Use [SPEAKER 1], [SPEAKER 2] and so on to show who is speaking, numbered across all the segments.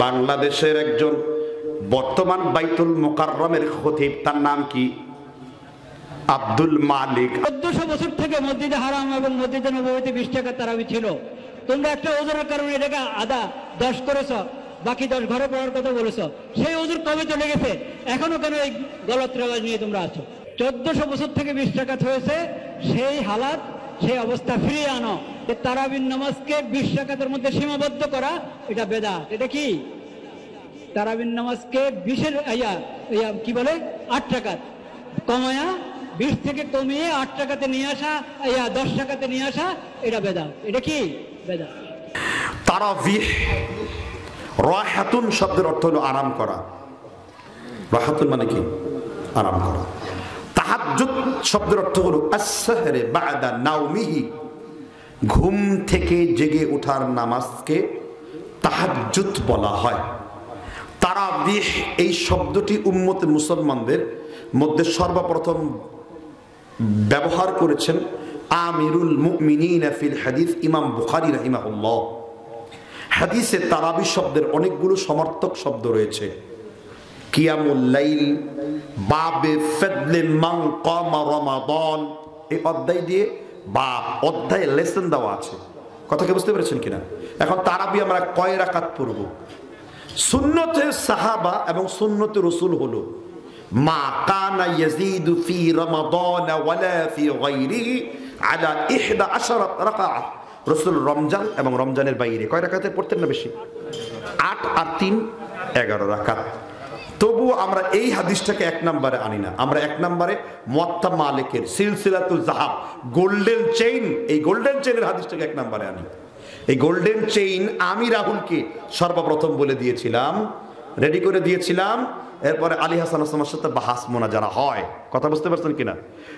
[SPEAKER 1] বাংলাদেশের একজন বর্তমান বাইতুল মুকাররমের খতিব, তার নাম কি? আব্দুল মালিক।
[SPEAKER 2] 1400 বছর থেকে মসজিদে হারাম এবং মসজিদে নববীতে 20 টাকা তারাবি ছিল। তোমরা একটা ওজনের কারণে এটাকে আদা 10 করেছ, বাকি 10 ঘরে পড়ার কথা বলেছো। সেই ওজুর কবে চলে গেছে? এখনো কেন এই গলত রেওয়াজ নিয়ে তোমরা আছো? 1400 বছর থেকে 20 টাকা হয়েছে, সেই হালাত সেই অবস্থা ফিরিয়ে আনো। তারাবির নামাজকে 20 টাকার মধ্যে সীমাবদ্ধ করা, এটা বেদাত। এটা কি? তারাবির নামাজকে 20-এর কি বলে 8 টাকা কমায়া 20 থেকে কমিয়ে 8 টাকাতে নিয়ে আসা, 10 টাকাতে নিয়ে আসা, এটা বেদাত। এটা কি? বেদাত।
[SPEAKER 1] তারাবিহ রাহাতুন শব্দের অর্থ হলো আরাম করা। রাহাতুন মানে কি? আরাম করা। তাহাজ্জুদ শব্দের অর্থ হলো আস-সাহরে বা'দা নাওমিহি, ঘুম থেকে জেগে ওঠার নামাজকে তাহাজ্জুদ বলা হয়। তারাবিহ এই শব্দটি উম্মতে মুসলমানদের মধ্যে সর্বপ্রথম ব্যবহার করেছেন আমিরুল মুমিনিন ফিল হাদিস ইমাম বুখারী রাহিমাহুল্লাহ। হাদিসে তারাবি শব্দের অনেকগুলো সমর্থক শব্দ রয়েছে। কিয়ামুল লাইল, বাবে ফাদলে মান কামা রমাদান, এই অধ্যায় দিয়ে বা অধ্যায়ে লেসন দেওয়া আছে। কথা কি বুঝতে পেরেছেন কিনা? এখন তারাবি আমরা কয় রাকাত পড়ব? সুন্নতে সাহাবা এবং সুন্নতে রাসূল হলো মা কানা ইয়াজিদু ফি রমাদান ওয়ালা ফি গায়রিহি আলা 11 রাকাত। রাসূল রমজান এবং রমজানের বাইরে কয় রাকাতে পড়তেন না বেশি? 8 আর 3 11 রাকাত। তবু আমরা এই হাদিসটাকে এক নম্বরে আনি না, আমরা এক নম্বরে মুয়াত্তা মালিকের সিলসিলাতুল যাহাব, গোল্ডেন চেইন, এই গোল্ডেন চেইনের হাদিসটাকে এক নম্বরে আনি। এই গোল্ডেন চেইন আমি রাহুলকে সর্বপ্রথম বলে দিয়েছিলাম, রেডি করে দিয়েছিলাম। এরপরে আলী হাসান ওসমানের সাথে বাহাস মোনাজারা হয়। কথা বুঝতে পারছেন কিনা?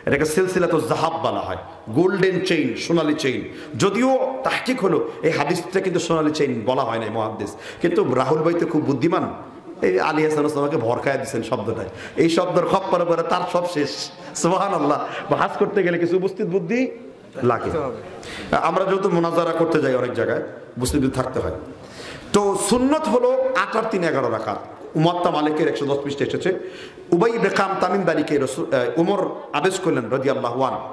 [SPEAKER 1] এটাকে সিলসিলাতুল যাহাব বলা হয়, গোল্ডেন চেইন, সোনালী চেইন। যদিও তাহকিক হলো এই হাদিসটা কিন্তু সোনালী চেইন বলা হয় না মুহাদ্দিস, কিন্তু রাহুল ভাই তো খুব বুদ্ধিমান, এই আলী হাসান ওসমানকে ভরকায় দিচ্ছেন শব্দটায়। এই শব্দের খপ্পরে পরে তার সব শেষ। সুবহানাল্লাহ। বাহাস করতে গেলে কিছু উপস্থিত বুদ্ধি লাগে। আমরা যেহেতু মোনাজারা করতে যাই অনেক জায়গায়, উপস্থিত থাকতে হয়। তো সুন্নত হলো 8 আর 3 11 রাকাত। মুয়াত্তা মালিকের 110 পৃষ্ঠা এসেছে। উবাই ইবনে কাম তামিমদারিকে উমর আদেশ করলেন রাদিয়াল্লাহু আনহু,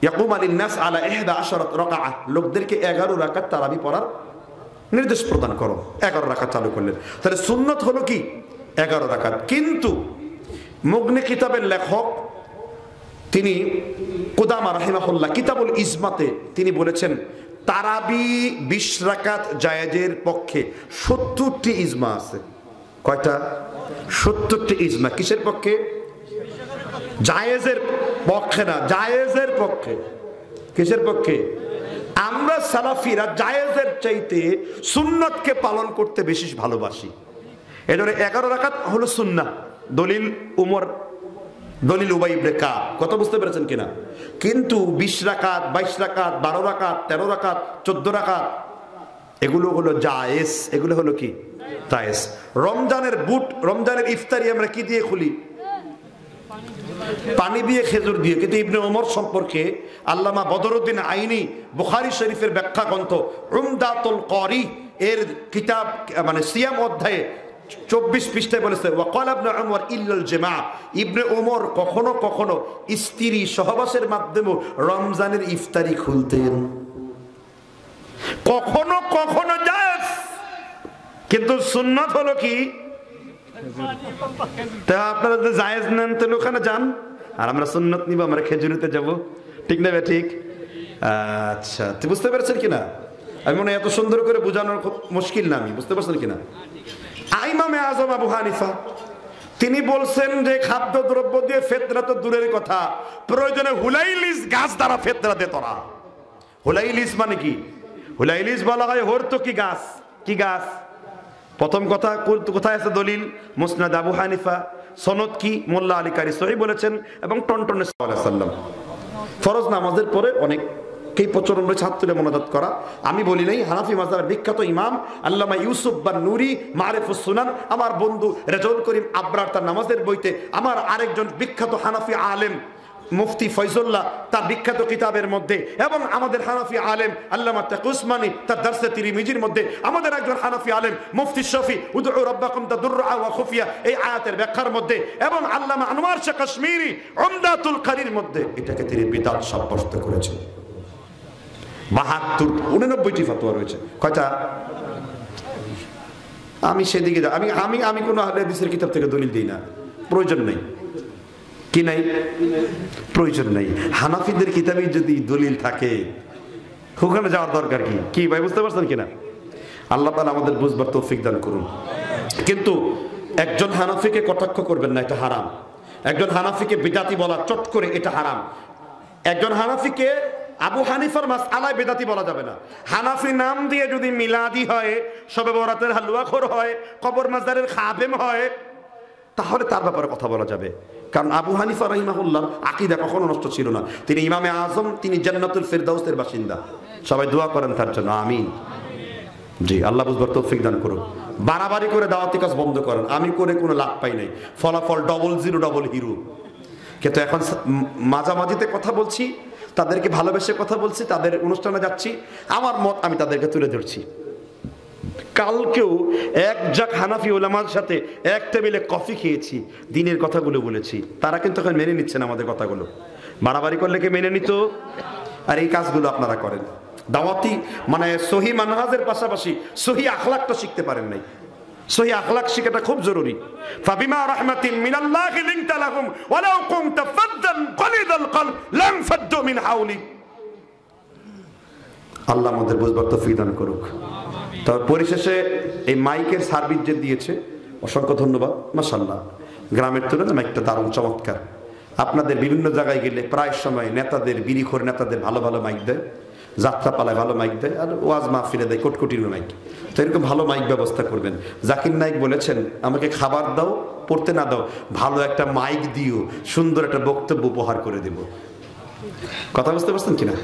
[SPEAKER 1] ইয়াকুম লিন-নাস আলা 11 রাকাআহ, লোকদেরকে 11 রাকাত তারাবি পড়ার নির্দেশ প্রদান করো। 11 রাকাত চালু করলেন। তাহলে সুন্নত হলো কি? 11 রাকাত। কিন্তু মুগনি কিতাবের লেখক তিনি কুদামা রাহিমাহুল্লাহ কিতাবুল ইজমাতে তিনি বলেছেন তারাবি 20 রাকাত জায়েজের পক্ষে 70টি ইজমা আছে। কয়টা? 70টি ইজমা। কিসের পক্ষে? জায়েজের পক্ষে না, জায়েজের পক্ষে। কিসের পক্ষে? আমরা সালাফিরা জায়েজের চাইতে সুন্নতকে পালন করতে বেশি ভালোবাসি। এজন্য 11 রাকাত হলো সুন্নাহ। দলিল উমর, দলিল উবাই ইবনে কাব। কথা বুঝতে পেরেছেন কিনা? কিন্তু 20 রাকাত, 22 রাকাত, 12 রাকাত, 13 রাকাত, 14 রাকাত, এগুলো হলো জায়েজ। এগুলো হলো কি? জায়েজ। রমজানের বুট, রমজানের ইফতারি আমরা কি দিয়ে খুলি? পানি দিয়ে, খেজুর দিয়ে। কিন্তু ইবনে ওমর সম্পর্কে আল্লামা বদরউদ্দিন আইনি বুখারী শরীফের ব্যাখ্যা গ্রন্থ উমদাতুল কারি এর কিতাব মানে সিয়াম অধ্যায়ে 24 পৃষ্ঠায় বলেছে ওয়াকাল ইবনে উমর ইল্লাল জামা, ইবনে ওমর কখনো কখনো স্ত্রী সহবাসের মাধ্যমে রমজানের ইফতারি খুলতেন। কখনো কখনো জায়েজ, কিন্তু সুন্নাত হলো কি? তা আপনারা যদি জায়েজ নেন তাহলে ওখানে যান, আর আমরা সুন্নাত নিব, আমরা খেজুরিতে যাব। ঠিক না? ঠিক। আচ্ছা, তুই বুঝতে পেরেছেন কিনা? আমি মনে হয় এত সুন্দর করে বোঝানোর খুব মুশকিল না। আমি বুঝতে পারছেন কিনা? ইমামে আজম আবু হানিফা তিনি বলছেন যে খাদ্য দ্রব্য দিয়ে ফিতরা তো দূরের কথা, প্রয়োজনে হুলাইলিস গাছ দ্বারা ফিতরা দে তোরা। হুলাইলিস মানে কি? হুলাইলিস বলা হয় হরতকি গাছ। কি গাছ? প্রথম কথা কোথায় আছে দলিল? মুসনাদ আবু হানিফা। সনদ কি? মোল্লা আলী কারি সহিহ বলেছেন। এবং টনটনে সাল্লাল্লাহু আলাইহি ওয়াসাল্লাম। ফরজ নামাজের পরে অনেককেই প্রচলন রয়েছে হাত তুলে মোনাজাত করা। আমি বলি নাই, হানাফি মাযহাবের বিখ্যাত ইমাম আল্লামা ইউসুফ বান নুরি মারিফুস সুনান, আমার বন্ধু রেজাউল করিম আবরার তার নামাজের বইতে আমার আরেকজন বিখ্যাত হানাফি আলেম মুফতি ফয়জুল্লাহ তার বিখ্যাত কিতাবের মধ্যে, এবং আমাদের হানাফি আলেম আল্লামা তাকি উসমানী তার দারসে তিরমিজির মধ্যে, আমাদের একজন হানাফি আলেম মুফতি শফি উদউ রাব্বাকুম তাদুররা ওয়া খুফিয়া এই আয়াতের ব্যাখ্যার মধ্যে, এবং আল্লামা আনোয়ার শাহ কাশ্মীরি উমদাতুল কারীর মধ্যে এটাকে তিনি বিদআত সাব্যস্ত করেছেন। 89টি ফতোয়া রয়েছে। কয়টা? আমি সেদিকে আমি কোনো আহলে হাদিসের কিতাব থেকে দলিল দিই না, প্রয়োজন নেই। কি নাই? প্রয়োজন নেই। হানাফিদের কিতাবে যদি দলিল থাকে ওখানে যাওয়ার দরকার কি? কি ভাই বুঝতে পারছেন কিনা? আল্লাহ তাআলা আমাদের বুঝবার তৌফিক দান করুন। কিন্তু একজন হানাফিকে কটাক্ষ করবেন না, এটা হারাম। একজন হানাফিকে বিদাতি বলা চট করে এটা হারাম। একজন হানাফিকে আবু হানিফার মাসআলায় বেদাতি বলা যাবে না। হানাফি নাম দিয়ে যদি মিলাদি হয়, শবে বরাতের হালুয়াখোর হয়, কবর মাজারের খাদেম হয়, তাহলে তার ব্যাপারে কথা বলা যাবে। কারণ আবু হানিফা রাহিমাহুল্লাহর আকীদা কখনো নষ্ট ছিল না। তিনি ইমামে আজম, তিনি জান্নাতুল ফিরদাউসের বাসিন্দা। সবাই দোয়া করেন তার জন্য, আমিন। জি, আল্লাহ বুঝবার তৌফিক দান করুন। বাড়াবাড়ি করে দাওয়াতি কাজ বন্ধ করেন। আমি করে কোনো লাভ পাই নাই, ফলাফল 00 হিরো। কিন্তু এখন মাঝামাঝিতে কথা বলছি, তাদেরকে ভালোবেসে কথা বলছি, তাদের অনুষ্ঠানে যাচ্ছি, আমার মত আমি তাদেরকে তুলে ধরছি। কালকেও এক জাক হানাফি ওলামার সাথে এক টেবিলে কফি খেয়েছি, দিনের কথাগুলো বলেছি, তারা কিন্তু এখন মেনে নিচ্ছেন আমাদের কথাগুলো। বাড়াবাড়ি করলে কে মেনে নিত? আর এই কাজগুলো আপনারা করেন। দাওয়াতি মানে সহি মানহাজের পাশাপাশি সহি আখলাকটা শিখতে পারেন নাই। সহি আখলাক শিখাটা খুব জরুরি। ফাবিমা রাহমাতিন মিনাল্লাহি লিনতা লাহুম ওয়ালাউ কুনতা ফাদ্দান কালিদাল কলব লাম ফাদ্দু মিন হাওলিক। আল্লাহ আমাদের বুঝবার তৌফিক দান করুক। তো পরিশেষে এই মাইকের সার্ভিস যে দিয়েছে, অসংখ্য ধন্যবাদ। মাশাআল্লাহ, গ্রামের তুলনায় মাইকটা দারুণ চমৎকার। আপনাদের বিভিন্ন জায়গায় গেলে প্রায় সময় নেতাদের, বিড়িখোর নেতাদের ভালো ভালো মাইক দেয়, যাত্রাপালায় ভালো মাইক দেয়, আর ওয়াজ মাহফিলে দেয় কোটকুটির মাইক। তো এরকম ভালো মাইক ব্যবস্থা করবেন। জাকির নায়েক বলেছেন, আমাকে খাবার দাও, পড়তে না দাও, ভালো একটা মাইক দিও, সুন্দর একটা বক্তব্য উপহার করে দেব। কথা বুঝতে পারছেন কিনা?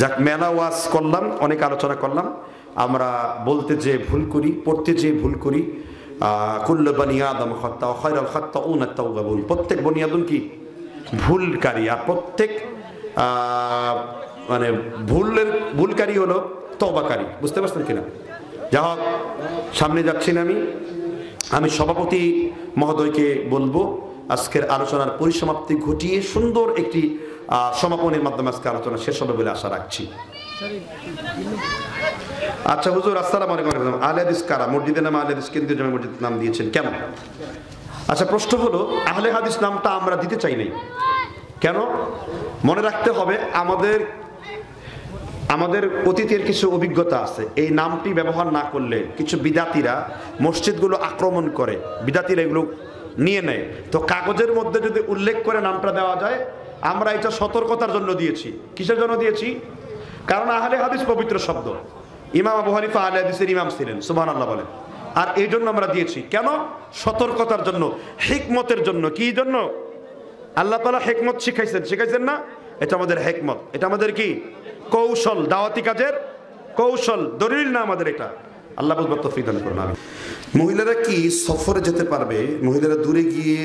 [SPEAKER 1] যাক, মেলা ওয়াজ করলাম, অনেক আলোচনা করলাম। আমরা বলতে যে ভুল করি, পড়তে যে ভুল করি। কুল্লু বনি আদম খাত্তা ওয়া খায়রুল খাত্তাউনা আত-তাওয়াবুন। প্রত্যেক বনি আদম কি? ভুলকারী। আর প্রত্যেক মানে ভুলকারী হলো তওবাকারী। বুঝতে পারছেন কিনা? যা হোক, সামনে যাচ্ছি না আমি সভাপতি মহোদয়কে বলবো আজকের আলোচনার পরিসমাপ্তি ঘটিয়ে সুন্দর একটি সমাপনের মাধ্যমে আজকে আলোচনা শেষ হবে বলে আশা রাখছি। আচ্ছা হুজুর, আসসালামু আলাইকুম। আহলে হাদিস কারা? মসজিদের নাম আহলে হাদিস কেন্দ্রীয় জামে মসজিদ নাম দিয়েছেন কেন? আচ্ছা, প্রশ্ন হলো আহলে হাদিস নামটা আমরা দিতে চাই নাই কেন? মনে রাখতে হবে, আমাদের অতীতের কিছু অভিজ্ঞতা আছে। এই নামটি ব্যবহার না করলে কিছু বিদাতিরা মসজিদগুলো আক্রমণ করে, বিদাতিরা এগুলো নিয়ে নেয়। তো কাগজের মধ্যে যদি উল্লেখ করে নামটা দেওয়া যায়, আমরা এটা সতর্কতার জন্য দিয়েছি। কিসের জন্য দিয়েছি? কারণ আহলে হাদিস পবিত্র শব্দ। ইমাম আবু হানিফা আহলে হাদিসের ইমাম ছিলেন, সুবহানাল্লাহ বলেন। আর এই জন্য আমরা দিয়েছি। কেন? সতর্কতার জন্য, হিকমতের জন্য। কি জন্য? আল্লাহ তাআলা হিকমত শিখাইছেন না? এটা আমাদের হিকমত, এটা আমাদের কি কৌশল, দাওয়াতি কাজের কৌশল, দলিল না আমাদের এটা। আল্লাহ বুঝবার তৌফিক দান করুন। আমি মহিলারা কি সফরে যেতে পারবে? মহিলারা দূরে গিয়ে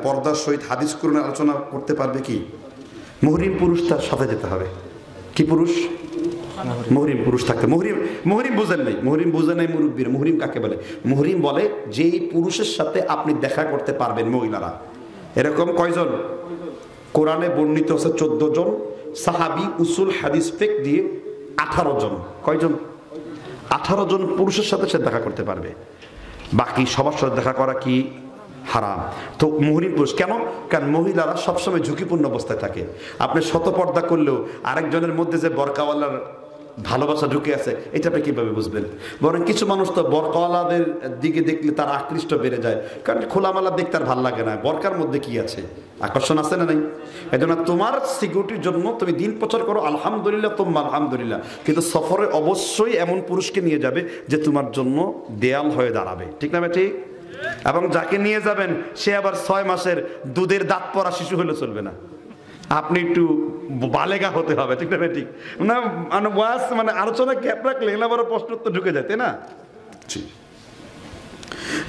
[SPEAKER 1] পর্দার সহিত হাদিস কোরআনের আলোচনা করতে পারবে কি? মুহরিম পুরুষ তার সাথে যেতে হবে। কি পুরুষ? মুহরিম পুরুষ থাকতে। মুহরিম বুঝেন নাই, মুহরিম বুঝেন নাই মুরব্বীর। মুহরিম কাকে বলে? মুহরিম বলে যেই পুরুষের সাথে আপনি দেখা করতে পারবেন মহিলারা। এরকম কয়জন? কোরআনে বর্ণিত আছে 14 জন, সাহাবী উসুল হাদিস ফিকহ দিয়ে 18 জন। কয়জন? 18 জন পুরুষের সাথে সে দেখা করতে পারবে। বাকি সবার সাথে দেখা করা কি হারাম। তো মুহরিম পুরুষ কেন? কারণ মহিলারা সবসময় ঝুঁকিপূর্ণ অবস্থায় থাকে। আপনি শত পর্দা করলেও আরেকজনের মধ্যে যে বরকাওয়ালার ভালোবাসা ঢুকে আছে, এটা আপনি কিভাবে বুঝবেন? বরং কিছু মানুষ তো বরকাওয়ালাদের দিকে দেখলে তার আকৃষ্ট বেড়ে যায়, কারণ খোলামেলা দেখতে আর ভালো লাগে না। বরকার মধ্যে কি আছে? আকর্ষণ আছে না নাই? এই জন্য তোমার সিকিউরিটির জন্য তুমি দিন প্রচার করো, আলহামদুলিল্লাহ, তোমার আলহামদুলিল্লাহ, কিন্তু সফরে অবশ্যই এমন পুরুষকে নিয়ে যাবে যে তোমার জন্য দেয়াল হয়ে দাঁড়াবে। ঠিক না ঠিক? এবং যাকে নিয়ে যাবেন সে আবার 6 মাসের দুধের দাঁত পড়া শিশু হলে চলবে না। আপনি একটু বালেগা হতে হবে। ঠিক না ঠিক? না মানে ওয়াজ মানে আলোচনা গ্যাপ রাখলে এলা বড় প্রশ্ন তো ঢুকে যায়, তাই না?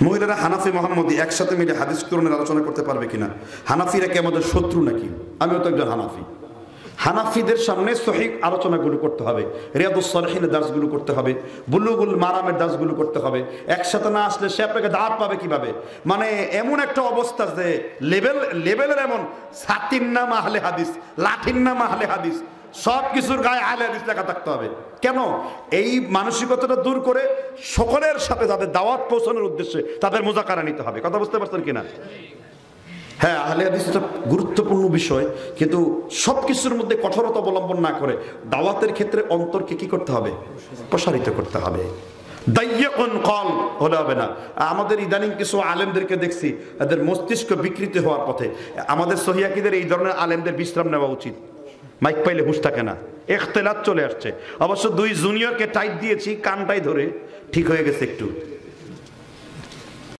[SPEAKER 1] মহিলারা হানাফি মোহাম্মদী একসাথে মিলে হাদিস কোরআনের আলোচনা করতে পারবে কিনা? হানাফিরা কি আমাদের শত্রু নাকি? আমিও তো একজন হানাফি। হানাফিদের সামনে সহিহ আলোচনাগুলো করতে হবে, রিয়াদুস সালিহিনের দার্সগুলো করতে হবে, বুলুগুল মারামের দার্সগুলো করতে হবে। একসাথে না আসলে সে আপনাকে দাওয়াত পাবে কিভাবে? মানে এমন একটা অবস্থা যে লেভেলের এমন ছাতির নাম আহলে হাদিস, লাঠির নাম আহলে হাদিস, সব কিছুর গায়ে আহলে হাদিস লেখা থাকতে হবে। কেন? এই মানসিকতাটা দূর করে সকলের সাথে তাদের দাওয়াত পৌঁছানোর উদ্দেশ্যে তাদের মুযাকারা নিতে হবে। কথা বুঝতে পারছেন কিনা? হ্যাঁ, আহলে হাদিস একটা গুরুত্বপূর্ণ বিষয়, কিন্তু সব কিছুর মধ্যে কঠোরতা অবলম্বন না করে দাওয়াতের ক্ষেত্রে অন্তরকে কি করতে হবে? প্রসারিত করতে হবে। দাইয়্যকুন কল হলে হবে না। আমাদের ইদানিং কিছু আলেমদেরকে দেখছি এদের মস্তিষ্ক বিকৃতি হওয়ার পথে। আমাদের সহিয়াকিদের এই ধরনের আলেমদের বিশ্রাম নেওয়া উচিত। মাইক পাইলে হুঁশ থাকে না, ইখতিলাত চলে আসছে। অবশ্য 2 জুনিয়রকে টাইট দিয়েছি, কানটাই ধরে ঠিক হয়ে গেছে একটু।